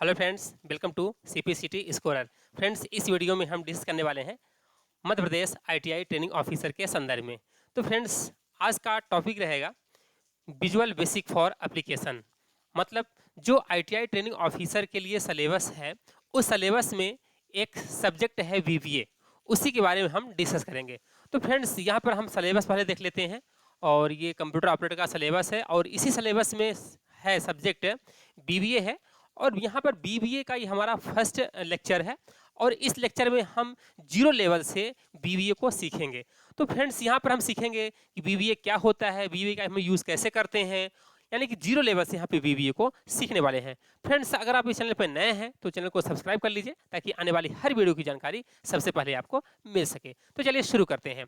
Hello friends, welcome to CPCT scorer. Friends, इस video में हम डिस्कस करने वाले हैं Madhya Pradesh ITI training officer के संदर्भ में। तो फ्रेंड्स, आज का टॉपिक रहेगा विजुअल बेसिक फॉर एप्लीकेशन। मतलब जो आईटीआई ट्रेनिंग ऑफिसर के लिए सिलेबस है, उस सिलेबस में एक सब्जेक्ट है वीवीए, उसी के बारे में हम डिस्कस करेंगे। तो फ्रेंड्स, यहाँ पर हम सिलेबस पहले देख लेते हैं। और ये कंप्यूटर ऑपरेटर का सिलेबस है और इसी सिलेबस में है सब्जेक्ट बीबीए है। और यहाँ पर बीबीए का ही हमारा फर्स्ट लेक्चर है और इस लेक्चर में हम जीरो लेवल से बीबीए को सीखेंगे। तो फ्रेंड्स, यहाँ पर हम सीखेंगे कि बीबीए क्या होता है, बीबीए का हम यूज़ कैसे करते हैं, यानी कि जीरो लेवल से यहाँ पे बीबीए को सीखने वाले हैं। फ्रेंड्स, अगर आप इस चैनल पर नए हैं तो चैनल को सब्सक्राइब कर लीजिए ताकि आने वाली हर वीडियो की जानकारी सबसे पहले आपको मिल सके। तो चलिए शुरू करते हैं।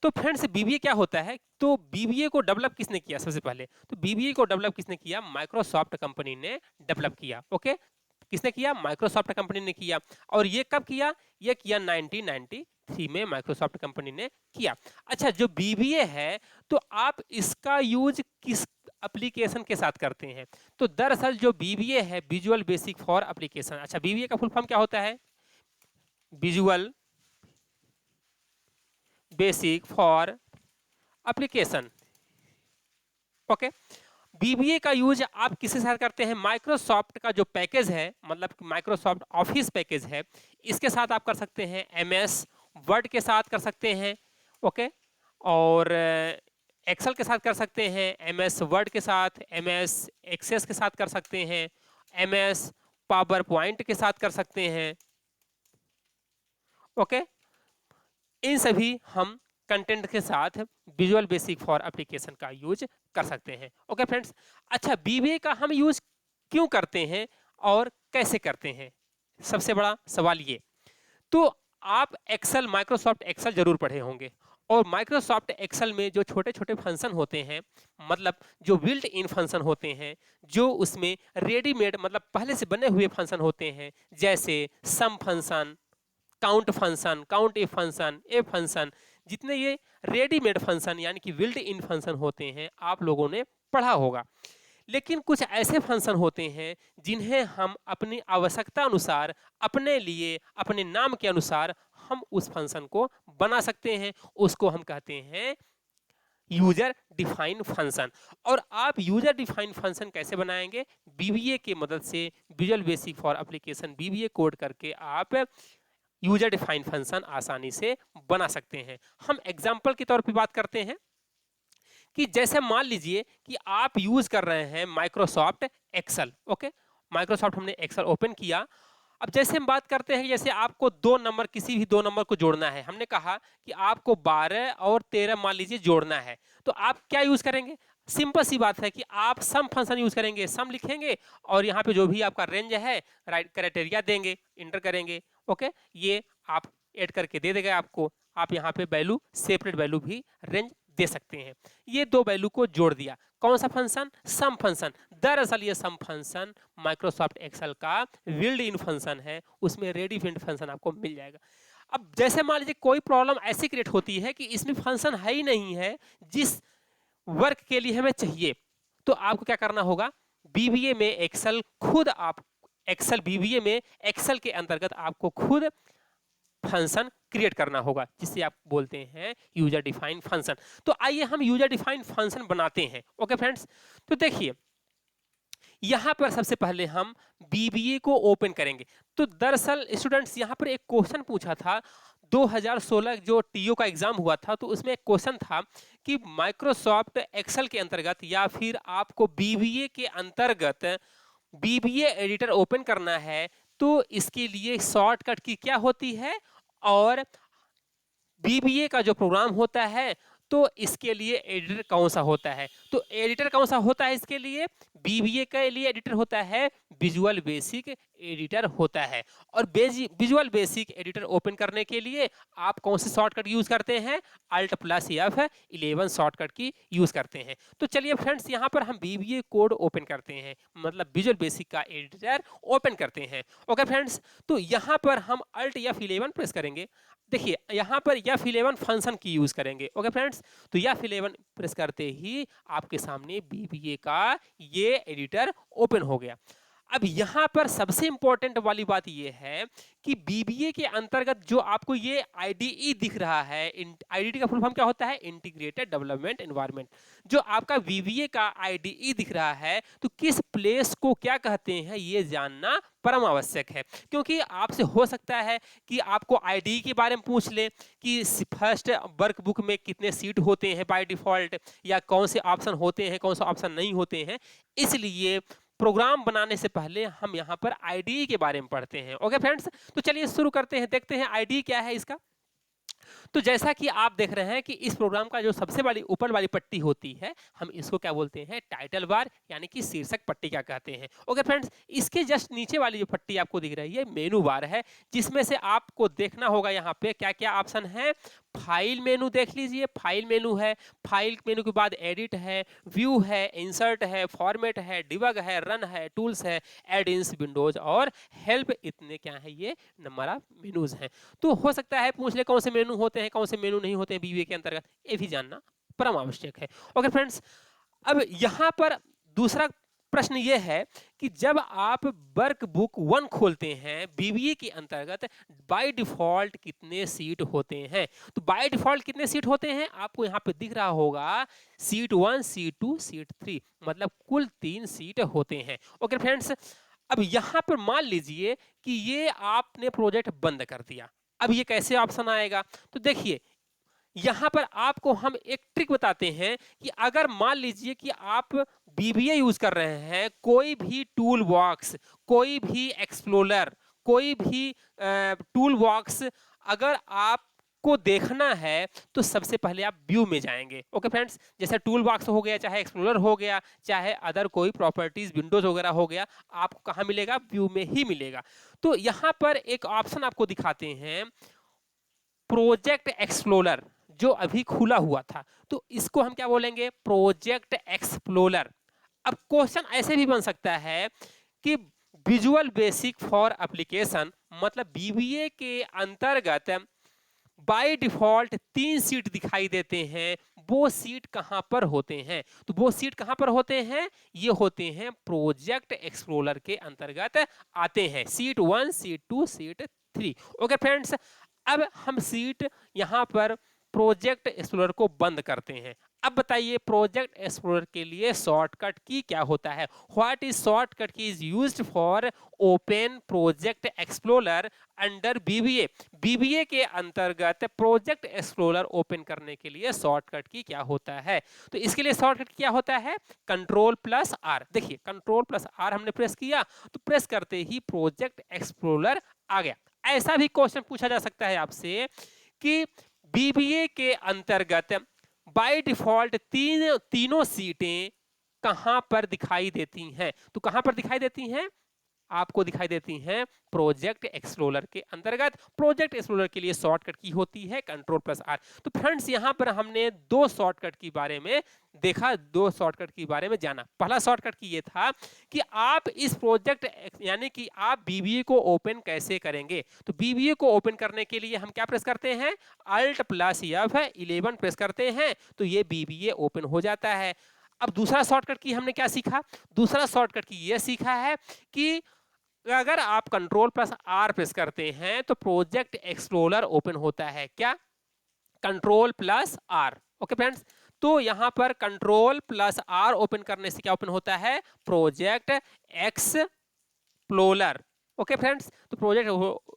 तो फ्रेंड्स, बीबीए क्या होता है? तो बीबीए को डेवलप किसने किया? सबसे पहले तो बीबीए को डेवलप किसने किया? माइक्रोसॉफ्ट कंपनी ने डेवलप किया। ओके, किसने किया? माइक्रोसॉफ्ट कंपनी ने किया। और ये कब किया? ये किया 1993 में माइक्रोसॉफ्ट कंपनी ने किया। अच्छा, जो बीबीए है तो आप इसका यूज किस एप्लीकेशन के साथ करते हैं? तो दरअसल जो बीबीए है, विजुअल बेसिक फॉर एप्लीकेशन। अच्छा, बीबीए का फुल फॉर्म क्या होता है? Visual basic for application. Okay, BBA का यूज आप किसके साथ करते हैं? माइक्रोसॉफ्ट का जो पैकेज है, मतलब माइक्रोसॉफ्ट ऑफिस पैकेज है, इसके साथ आप कर सकते हैं। एमएस वर्ड के साथ कर सकते हैं। ओके, और एक्सेल के साथ कर सकते हैं। एमएस वर्ड के साथ, एमएस एक्सेस के साथ कर सकते हैं। एमएस पावर पॉइंट के साथ कर सकते हैं। ओके, इन सभी हम कंटेंट के साथ विजुअल बेसिक फॉर एप्लीकेशन का यूज कर सकते हैं। ओके फ्रेंड्स, अच्छा, बीबीए का हम यूज क्यों करते हैं और कैसे करते हैं? सबसे बड़ा सवाल ये। तो आप एक्सेल, माइक्रोसॉफ्ट एक्सेल जरूर पढ़े होंगे और माइक्रोसॉफ्ट एक्सेल में जो छोटे छोटे फंक्शन होते हैं, मतलब जो बिल्ट इन फंक्शन होते हैं, जो उसमें रेडीमेड मतलब पहले से बने हुए फंक्शन होते हैं, जैसे sum function, count function, count a function, जितने ये रेडीमेड फंक्शन यानी कि बिल्ट इन फंक्शन होते हैं, आप लोगों ने पढ़ा होगा। लेकिन कुछ ऐसे फंक्शन होते हैं जिन्हें हम अपनी आवश्यकता अनुसार, अपने लिए, अपने नाम के अनुसार हम उस फंक्शन को बना सकते हैं। उसको हम कहते हैं यूजर डिफाइन फंक्शन। और आप यूजर डिफाइन फंक्शन कैसे बनाएंगे? बीबीए की मदद से, visual basic for application BBA code करके आप यूजर डिफाइन फंक्शन आसानी से बना सकते हैं। हम एग्जाम्पल के तौर पे बात करते हैं कि जैसे मान लीजिए कि आप यूज कर रहे हैं माइक्रोसॉफ्ट एक्सेल। ओके, माइक्रोसॉफ्ट हमने एक्सेल ओपन किया। अब जैसे हम बात करते हैं, जैसे आपको दो नंबर, किसी भी दो नंबर को जोड़ना है। हमने कहा कि आपको 12 और 13 मान लीजिए जोड़ना है, तो आप क्या यूज करेंगे? सिंपल सी बात है कि आप सम फंक्शन यूज करेंगे, सम लिखेंगे और यहाँ पे जो भी आपका रेंज है, राइट क्राइटेरिया देंगे, इंटर करेंगे। ओके, ये आप ऐड करके दे देगा आपको। आप यहाँ पे वैल्यू, सेपरेट वैल्यू भी रेंज दे सकते हैं। ये दो वैल्यू को जोड़ दिया। कौन सा फंक्शन? सम फंक्शन। दरअसल ये सम फंक्शन माइक्रोसॉफ्ट एक्सेल का बिल्ड इन फंक्शन है, उसमें रेडीमेड फंक्शन आपको मिल जाएगा। अब जैसे मान लीजिए कोई प्रॉब्लम ऐसी क्रिएट होती है कि इसमें फंक्शन है ही नहीं है जिस वर्क के लिए हमें चाहिए, तो आपको क्या करना होगा? बीबीए में एक्सेल खुद आप, एक्सेल बीबीए में एक्सेल के अंतर्गत आपको खुद फंक्शन क्रिएट करना होगा, जिसे आप बोलते हैं यूजर डिफाइन फंक्शन। तो आइए हम यूजर डिफाइन फंक्शन बनाते हैं। ओके फ्रेंड्स, तो देखिए यहां पर सबसे पहले हम बीबीए को ओपन करेंगे। तो दरअसल स्टूडेंट्स, यहां पर एक क्वेश्चन पूछा था 2016 जो टीओ का एग्जाम हुआ था, तो उसमें एक क्वेश्चन था कि माइक्रोसॉफ्ट एक्सेल के अंतर्गत या फिर आपको बीबीए के अंतर्गत बीबीए एडिटर ओपन करना है, तो इसके लिए शॉर्टकट की क्या होती है और बीबीए का जो प्रोग्राम होता है तो इसके लिए एडिटर कौन सा होता है? तो एडिटर कौन सा होता है इसके लिए? बीबीए के लिए एडिटर होता है विजुअल बेसिक एडिटर होता है। और विजुअल बेसिक एडिटर ओपन करने के लिए आप कौन से शॉर्टकट यूज करते हैं? अल्ट प्लस F11 शॉर्टकट की यूज करते हैं। तो चलिए फ्रेंड्स, यहाँ पर हम बीबीए कोड ओपन करते हैं, मतलब विजुअल बेसिक का एडिटर ओपन करते हैं। ओके फ्रेंड्स, तो यहाँ पर हम अल्ट F11 प्रेस करेंगे। देखिए यहाँ पर F11 फंक्शन की यूज करेंगे। ओके फ्रेंड्स, तो F11 प्रेस करते ही आपके सामने बीबीए का ये एडिटर ओपन हो गया। अब यहाँ पर सबसे इंपॉर्टेंट वाली बात ये है कि बीबीए के अंतर्गत जो आपको ये आईडीई दिख रहा है, आईडीई का फुल फॉर्म क्या होता है, इंटीग्रेटेड डेवलपमेंट एनवायरनमेंट। जो आपका बीबीए का आईडीई दिख रहा है, तो किस प्लेस को क्या कहते हैं ये जानना परम आवश्यक है, क्योंकि आपसे हो सकता है कि आपको आईडीई के बारे में पूछ ले कि फर्स्ट वर्क बुक में कितने सीट होते हैं बाय डिफॉल्ट, या कौन से ऑप्शन होते हैं, कौन से ऑप्शन नहीं होते हैं। इसलिए प्रोग्राम बनाने से पहले हम यहाँ पर आईडीई के बारे में पढ़ते हैं। ओके फ्रेंड्स, तो चलिए शुरू करते हैं, देखते हैं आईडीई क्या है इसका। तो जैसा कि आप देख रहे हैं कि इस प्रोग्राम का जो सबसे बड़ी ऊपर वाली पट्टी होती है, हम इसको क्या बोलते हैं, टाइटल बार, यानी कि शीर्षक पट्टी क्या कहते हैं। ओके फ्रेंड्स, इसके जस्ट नीचे वाली जो पट्टी आपको दिख रही है मेनू बार है, जिसमें से आपको देखना होगा यहाँ पे क्या क्या ऑप्शन है। फाइल मेनू देख लीजिए, फाइल मेनू है, फाइल मेनू के बाद एडिट है, व्यू है, इंसर्ट है, फॉर्मेट है, डिबग है, रन है, टूल्स है, एड इन्स, विंडोज और हेल्प। इतने क्या है, ये नंबर ऑफ मेनूज हैं। तो हो सकता है पूछ ले कौन से मेनू होते हैं, कौन से मेनू नहीं होते हैं बीबीए के अंतर्गत, ये भी जानना परम आवश्यक है। ओके फ्रेंड्स, अब यहाँ पर दूसरा प्रश्न ये है कि जब आप वर्क बुक 1 खोलते हैं बीबीए के अंतर्गत, बाय डिफॉल्ट कितने सीट होते हैं। तो बाय डिफॉल्ट कितने सीट होते हैं आपको यहाँ पे दिख रहा होगा, सीट 1, सीट 2, सीट 3, मतलब कुल 3 सीट होते हैं। ओके फ्रेंड्स, अब यहाँ पर मान लीजिए कि ये आपने प्रोजेक्ट बंद कर दिया, अब ये कैसे ऑप्शन आएगा। तो देखिए यहां पर आपको हम एक ट्रिक बताते हैं कि अगर मान लीजिए कि आप बीबीए यूज कर रहे हैं, कोई भी टूल बॉक्स, कोई भी एक्सप्लोरर, कोई भी टूल बॉक्स अगर आपको देखना है तो सबसे पहले आप व्यू में जाएंगे। ओके फ्रेंड्स, जैसे टूल बॉक्स हो गया, चाहे एक्सप्लोरर हो गया, चाहे अदर कोई प्रॉपर्टीज विंडोज वगैरह हो गया, आपको कहां मिलेगा, व्यू में ही मिलेगा। तो यहां पर एक ऑप्शन आपको दिखाते हैं, प्रोजेक्ट एक्सप्लोरर, जो अभी खुला हुआ था, तो इसको हम क्या बोलेंगे, प्रोजेक्ट एक्सप्लोरर। अब क्वेश्चन ऐसे भी बन सकता है कि विजुअल बेसिक फॉर एप्लीकेशन, मतलब बीबीए के अंतर्गत बाय डिफॉल्ट 3 सीट दिखाई देते हैं, वो सीट कहां पर होते हैं। तो वो सीट कहां पर होते हैं, ये होते हैं प्रोजेक्ट एक्सप्लोरर के अंतर्गत आते हैं, seat 1, seat 2, seat 3। Okay friends, अब हम सीट यहां पर प्रोजेक्ट एक्सप्लोरर को बंद करते हैं। अब बताइए प्रोजेक्ट एक्सप्लोरर के लिए शॉर्टकट की क्या होता है, what is shortcut key is used for open project explorer under BBA. BBA के अंतर्गत प्रोजेक्ट एक्सप्लोरर ओपन करने के लिए शॉर्टकट की क्या होता है। तो इसके लिए शॉर्टकट क्या होता है, Ctrl+R। देखिए Ctrl+R हमने प्रेस किया, तो प्रेस करते ही प्रोजेक्ट एक्सप्लोरर आ गया। ऐसा भी क्वेश्चन पूछा जा सकता है आपसे कि बीबीए के अंतर्गत बाय डिफॉल्ट तीनों सीटें कहां पर दिखाई देती हैं। तो कहां पर दिखाई देती हैं, आपको दिखाई देती हैं प्रोजेक्ट एक्सप्लोरर के अंतर्गत। प्रोजेक्ट एक्सप्लोरर के लिए शॉर्टकट की होती है Ctrl+R। तो फ्रेंड्स यहां पर हमने 2 शॉर्टकट के बारे में देखा, 2 शॉर्टकट के बारे में जाना। पहला शॉर्टकट की ये था कि आप इस प्रोजेक्ट यानी कि आप बीबीए को ओपन कैसे करेंगे। तो बीबीए को ओपन करने के लिए हम क्या प्रेस करते हैं, Alt+F11 प्रेस करते हैं, तो ये बीबीए ओपन हो जाता है। अब दूसरा शॉर्टकट की हमने क्या सीखा, दूसरा शॉर्टकट की ये सीखा है कि अगर आप Ctrl+R प्रेस करते हैं तो प्रोजेक्ट एक्सप्लोरर ओपन होता है। क्या, Ctrl+R। ओके फ्रेंड्स, तो यहां पर Ctrl+R ओपन करने से क्या ओपन होता है, प्रोजेक्ट एक्सप्लोरर। ओके फ्रेंड्स, तो प्रोजेक्ट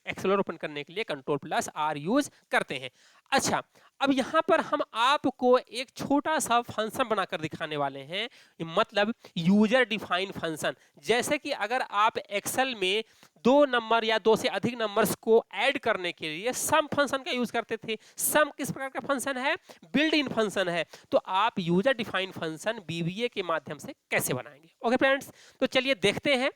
एक्सप्लोरर ओपन करने के लिए Ctrl+R यूज करते हैं। अच्छा, अब यहां पर हम आपको एक छोटा सा फंक्शन बनाकर दिखाने वाले हैं, मतलब यूजर डिफाइंड फंक्शन। जैसे कि अगर आप एक्सेल में 2 नंबर या 2 से अधिक नंबर्स को ऐड करने के लिए सम फंक्शन का यूज करते थे। सम किस प्रकार का फंक्शन है, बिल्ट इन फंक्शन है। तो आप यूजर डिफाइंड फंक्शन बीबीए के माध्यम से कैसे बनाएंगे। ओके फ्रेंड्स, तो चलिए देखते हैं।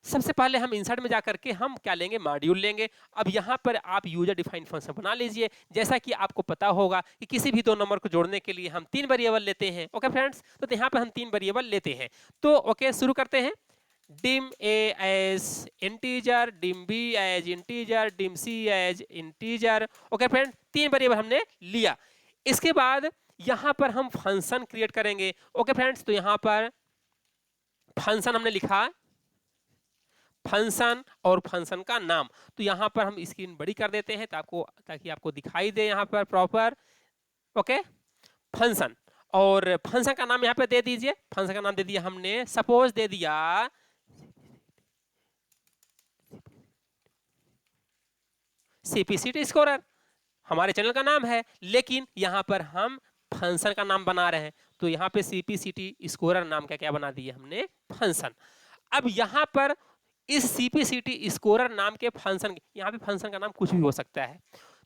सबसे पहले हम इंसर्ट में जाकर के हम क्या लेंगे, मॉड्यूल लेंगे। अब यहाँ पर आप यूजर डिफाइंड फंक्शन बना लीजिए। जैसा कि आपको पता होगा कि किसी भी 2 नंबर को जोड़ने के लिए हम 3 वेरिएबल लेते हैं। ओके फ्रेंड्स, तो यहाँ पर हम 3 वेरिएबल लेते हैं। तो ओके, शुरू करते हैं। dim a as integer, dim b as integer, dim c as integer। Okay friend, 3 variable हमने लिया। इसके बाद यहाँ पर हम फंक्शन क्रिएट करेंगे। ओके फ्रेंड्स, तो यहाँ पर फंक्शन हमने लिखा फंक्शन और फंक्शन का नाम। तो यहाँ पर हम स्क्रीन बड़ी कर देते हैं ताकि आपको दिखाई दे यहाँ पर प्रॉपर। ओके, फंक्शन, और फंक्शन का नाम यहाँ पे दे दीजिए। फंक्शन का नाम दे दिया हमने, सपोज दे दिया CPCT स्कोरर, हमारे चैनल का नाम है, लेकिन यहाँ पर हम फंक्शन का नाम बना रहे हैं। तो यहाँ पे CPCT स्कोरर नाम का क्या बना दिया हमने, फंक्शन। अब यहाँ पर इस CPCT स्कोरर नाम के फंक्शन, यहाँ पे फंक्शन का नाम कुछ भी हो सकता है।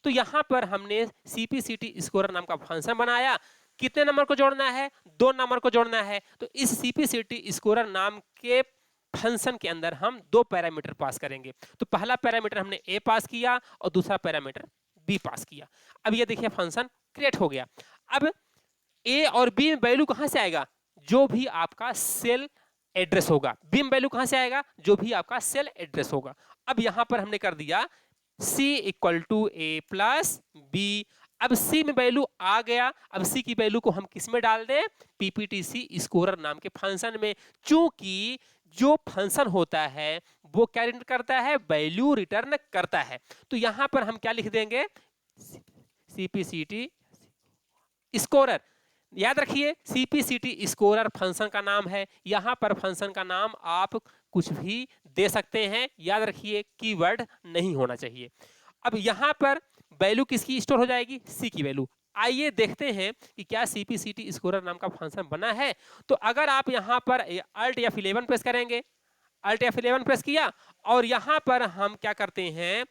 तो यहाँ पर हमने CPCT स्कोरर नाम का फंक्शन बनाया। कितने नंबर को जोड़ना है, 2 नंबर को जोड़ना है। तो इस CPCT स्कोरर नाम के फंक्शन के अंदर हम 2 पैरामीटर पास करेंगे। तो पहला पैरामीटर हमने A पास किया और दूसरा पैरामीटर B पास किया। अब ये देखिए फंक्शन क्रिएट हो गया। अब A और B में वैल्यू कहां से आएगा, जो भी आपका सेल एड्रेस होगा। B में वैल्यू कहां से आएगा, जो भी आपका सेल एड्रेस होगा। अब यहां पर हमने कर दिया C equal to A plus B। अब C में वैल्यू आ गया। अब C की वैल्यू को हम किस में डाल दें, PPTC स्कोरर नाम के फंक्शन में। चूंकि जो फंक्शन होता है वो क्या रिटर्न करता है, वैल्यू रिटर्न करता है। तो यहां पर हम क्या लिख देंगे, CPCT स्कोरर। याद रखिए CPCT स्कोरर फंक्शन का नाम है। यहां पर फंक्शन का नाम आप कुछ भी दे सकते हैं, याद रखिए कीवर्ड नहीं होना चाहिए। अब यहां पर वैल्यू किसकी स्टोर हो जाएगी, C की वैल्यू। आइए देखते हैं कि क्या CPCT स्कोरर नाम का फंक्शन बना है। तो अगर आप यहां पर Alt F11 प्रेस करेंगे, Alt F11 प्रेस किया, और यहां पर हम क्या करते हैं,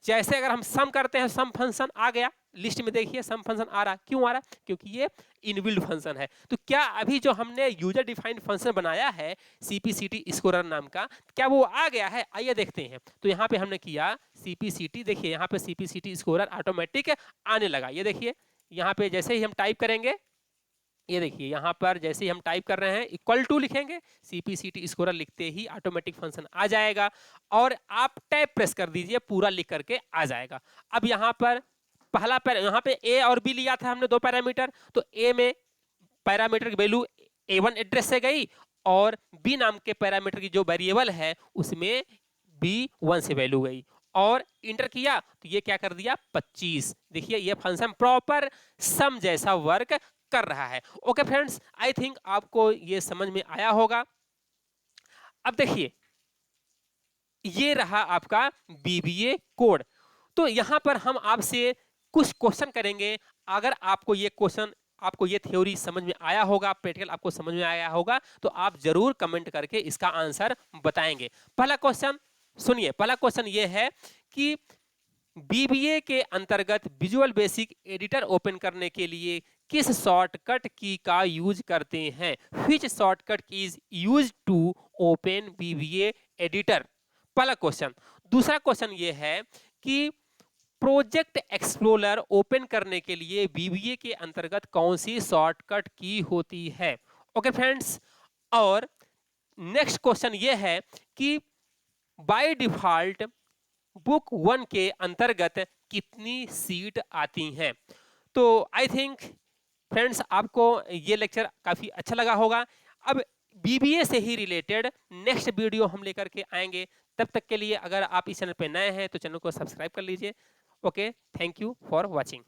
जैसे अगर हम सम करते हैं, सम फंक्शन आ गया लिस्ट में। देखिए सम फंक्शन आ रहा, क्यों आ रहा, क्योंकि ये इनबिल्ट फंक्शन है। तो क्या अभी जो हमने यूजर डिफाइंड फंक्शन बनाया है CPCT स्कोरर नाम का, क्या वो आ गया है, आइए देखते हैं। तो यहाँ पे हमने किया CPCT, देखिए यहाँ पे CPCT स्कोरर ऑटोमेटिक आने लगा। ये देखिए यहाँ पे जैसे ही हम टाइप करेंगे, ये देखिए यहाँ पर जैसे ही हम टाइप कर रहे हैं इक्वल टू लिखेंगे, CPCT स्कोरर लिखते ही ऑटोमेटिक फंक्शन आ जाएगा। और आप टैब प्रेस कर दीजिए, पूरा लिख करके आ जाएगा। अब यहाँ पर पहला यहाँ पे A और B लिया था हमने 2 पैरामीटर। तो A में पैरामीटर की वैल्यू A1 एड्रेस से गई, और B नाम के पैरामीटर की जो वेरिएबल है उसमें B1 से वैल्यू गई, और इंटर किया तो ये क्या कर दिया, 25। देखिए ये फंक्शन प्रॉपर सम जैसा वर्क कर रहा है। ओके फ्रेंड्स, आई थिंक आपको ये समझ में आया होगा। अब देखिए ये रहा आपका BBA कोड। तो यहां पर हम आपसे कुछ क्वेश्चन करेंगे। अगर आपको ये क्वेश्चन, आपको ये थ्योरी समझ में आया होगा, प्रैक्टिकल आपको समझ में आया होगा, तो आप जरूर कमेंट करके इसका आंसर बताएंगे। पहला क्वेश्चन सुनिए। पहला क्वेश्चन ये है कि BBA के अंतर्गत विजुअल बेसिक एडिटर ओपन करने के लिए किस शॉर्टकट की का यूज करते हैं। Which shortcut key is use to open BBA editor. पहला क्वेश्चन। दूसरा क्वेश्चन ये है कि प्रोजेक्ट एक्सप्लोरर ओपन करने के लिए BBA के अंतर्गत कौन सी शॉर्टकट की होती है। ओके फ्रेंड्स, और नेक्स्ट क्वेश्चन ये है कि बाय डिफॉल्ट बुक 1 के अंतर्गत कितनी सीट आती हैं। तो आई थिंक फ्रेंड्स आपको ये लेक्चर काफी अच्छा लगा होगा। अब BBA से ही रिलेटेड नेक्स्ट वीडियो हम लेकर के आएंगे। तब तक के लिए अगर आप इस चैनल पे नए हैं तो चैनल को सब्सक्राइब कर लीजिए। Okay, thank you for watching.